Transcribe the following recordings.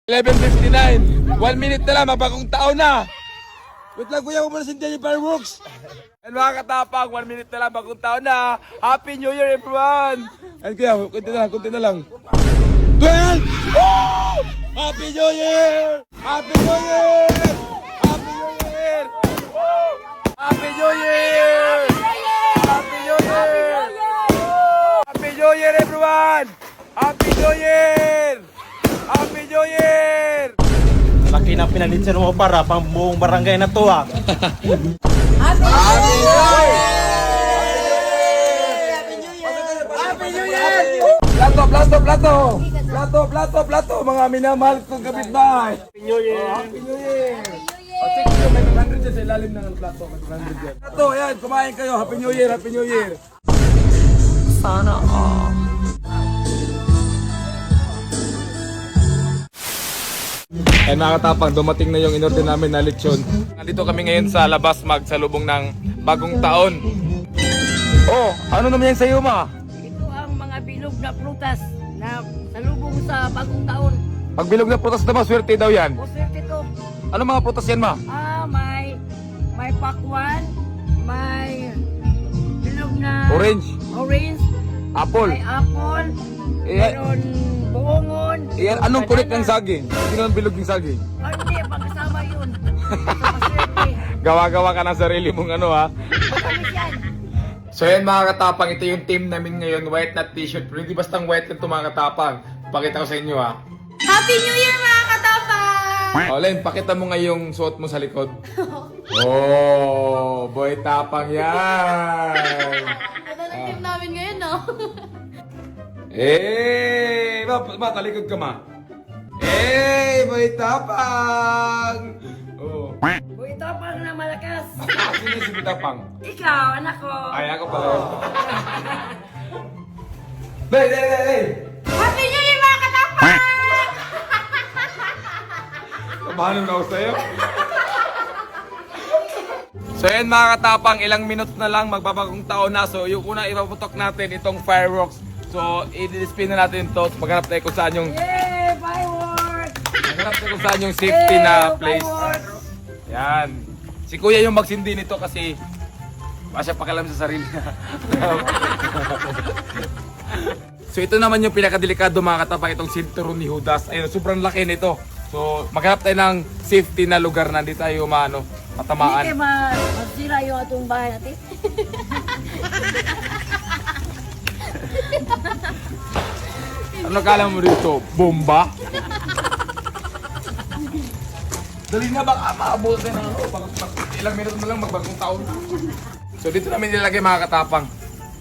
11:59. 1 minute na lang, mabagong taon na. Wait lang kuya, muna sindihan yung fireworks. And mga katapang, 1 minute na lang, bagong taon na. Happy New Year everyone! And kuya, kunti na lang. 12! Oh! Happy New Year! Happy New Year! Happy New Year! Oh! Happy New Year! Happy New Year! Happy New Year everyone! Happy New Year! Happy New Year! Laki na pinalitsan mo para pang buong barangay na to ah. Happy New Year! Happy New Year! Plato, mga minamahal kong kapitbahay. Happy New Year! Happy New Year! O, check nyo, may 100 dyan sa ilalim ng plato. May 100 dyan. Plato, ayan, kumain kayo. Happy New Year, Happy New Year! Sana all. Ay mga katapang, dumating na yung inorder namin na lechon. Nandito kami ngayon sa labas magsalubong ng bagong taon. Oh, ano naman yan sa'yo ma? Ito ang mga bilog na prutas na salubong sa bagong taon. Pag bilog na prutas naman, swerte daw yan. O swerte to. Ano mga prutas yan ma? May pakwan, may bilog na Orange, orange, apple. may apple, Eh, meron buongon. Yan, anong kulit ng saging? Sino ang bilog ng saging? Hindi, pagkasama yun. Sa paswerte. Gawa-gawa ka ng sarili mong ano ha. Matamis yan. So yan mga katapang, ito yung team namin ngayon, white na t-shirt. Pero hindi bastang white lang ito mga katapang. Pakita ko sa inyo ha. Happy New Year mga katapang! O Len, pakita mo nga yung suot mo sa likod. Oh, boy tapang yan. Team namin ngayon, no? Eh, ma, talikod ka ma. Eh, boy tapang. Oh. Buhay tapang na malakas. Sino si boy tapang? Ikaw, anak ko. Ay, ako pala. Hey. Happy New Year mga katapang! Kabahan na ako sa'yo. So yan mga katapang, ilang minuto na lang magbabagong taon na. So yung una ipaputok natin itong fireworks. So i-spin na natin ito. Maghanap tayo kung saan yung Yay! Fireworks! maghanap tayo kung saan yung safety na place. Fireworks! Yan. Si kuya yung magsindi nito kasi masya pakialam sa sarili niya. So ito naman yung pinakadelikado mga katapang, itong sinturon ni Judas. Ayun, sobrang laki nito. So maghanap tayo ng safety na lugar na hindi tayo Hindi matamaan. kayo masira yung atong bahay natin. Ano kala mo dito? Bomba? Dali na baka maabutin ng ano. Ilang minuto na lang magbagong taon. So dito namin nilagay mga katapang.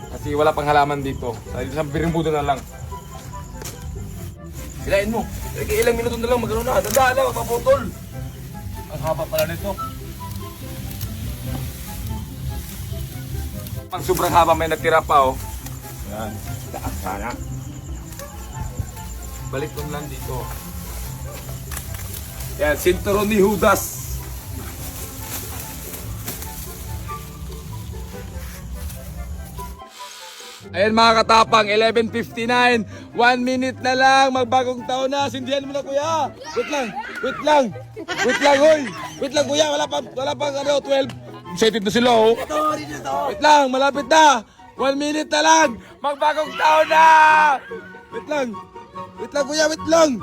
Kasi wala pang halaman dito. Sa birimbudo na lang. Hilain mo. Ilang minuto na lang magano na. Dadaan na, magpaputol. Ang haba pala nito. Pang sobrang haba may natira pa oh. Yan. Taas sana. Balik ko lang dito. Yan, sinturon ni Judas. Ayan mga katapang, 11:59. 1 minute na lang, magbagong taon na. Sindihan mo na kuya. Wait lang, hoy. Wait lang kuya, wala pang ano, 12. Excited na sila oh. Wait lang, malapit na. 1 minute na lang, magbagong taon na. Wait lang kuya, wait lang.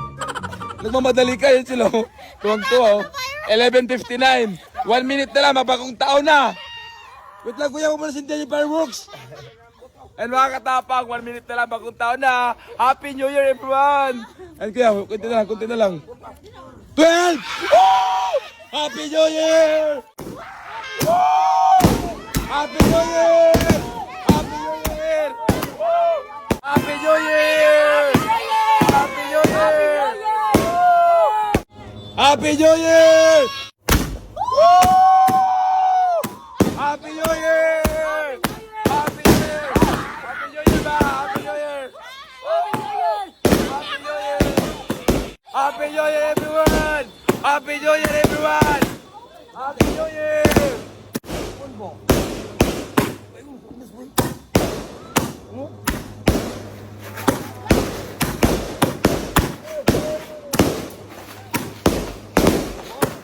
Nagmamadali ka yun sila oh. Tuwang-tuwa oh. 11:59. 1 minute na lang, magbagong taon na. Wait lang kuya, huwag mo na sindihan yung fireworks. And mga katapang, 1 minute na lang, bagong taon na. Happy New Year everyone! And kuya, kunti na lang. 12! Oh! Happy New Year! Oh! Happy New Year! Happy New Year! Oh! Happy New Year! Happy New Year! Happy New Year! Oh! Happy New Year! Happy New Year! Happy New Year ba? Happy New Year! Happy New Year! Happy New Year everyone! Happy New Year everyone! Happy New Year!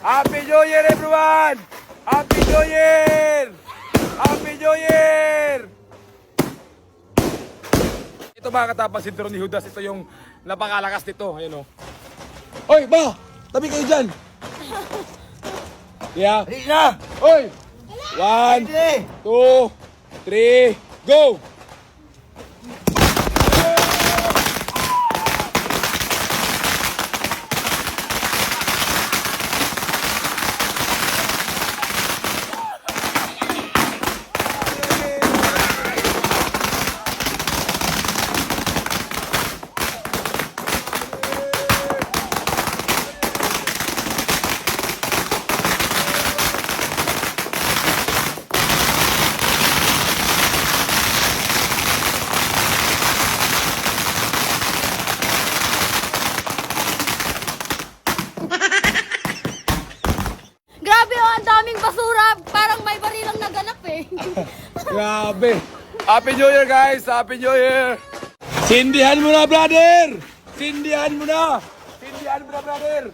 Happy New Year, everyone! Happy New Year! Happy New Year! Ito mga katapang sinturo ni Judas. Ito yung napakalakas nito. Ayun o. Oy, ba! Tabi kayo dyan! Yeah. Ready na! Oy! 1, 2, 3, go! Grabe oh, ang daming basura. Parang may barilang naganap eh. Grabe! Happy New Year, guys! Happy New Year! Sindihan mo na, brother! Sindihan mo na! Sindihan mo na, brother!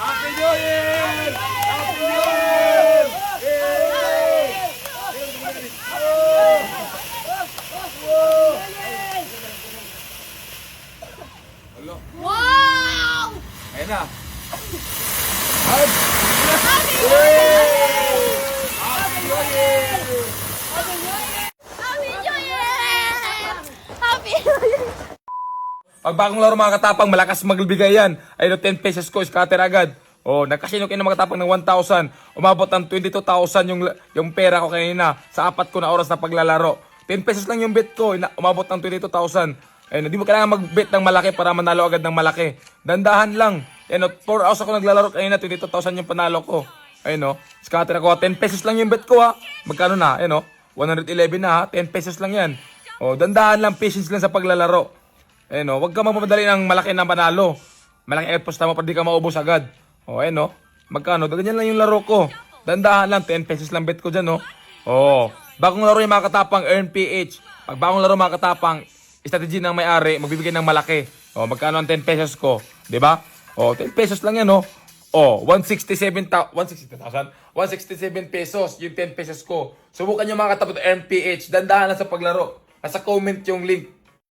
Happy New Year! Happy New Year! Wow! Ayun na. Happy New Year! Happy New Year! Pag bagong laro mga katapang, malakas magbigay yan. Ayun, 10 pesos ko, scatter agad. Oh, nagkasino kayo ng mga katapang ng 1,000. Umabot ng 22,000 yung pera ko kanina sa 4 ko na oras na paglalaro. 10 pesos lang yung bet ko, umabot ng 22,000. Ayun, hindi mo kailangan mag-bet ng malaki para manalo agad ng malaki. Dandahan lang. Ayun, 4 hours ako naglalaro kanina, 22,000 yung panalo ko. Ayun, scatter ako. 10 pesos lang yung bet ko ha. Magkano na? Ayun, 111 na ha. 10 pesos lang yan. Oh, dandahan lang, patience lang sa paglalaro. Eh no, wag ka magmamadali ng malaki na panalo. Malaki airpost mo para di ka maubos agad. O, eh no. Magkano? Ganyan lang yung laro ko. Dandahan lang, 10 pesos lang bet ko dyan, no. Oh, bagong laro yung mga katapang, earn PH. Pag bagong laro mga katapang, strategy ng may-ari, magbibigay ng malaki. O, magkano ang 10 pesos ko? 'Di ba? O, 10 pesos lang yan, no. O, 167 pesos, yung 10 pesos ko. Subukan nyo mga katapang, earn PH. Dandahan lang sa paglaro. Nasa comment yung link.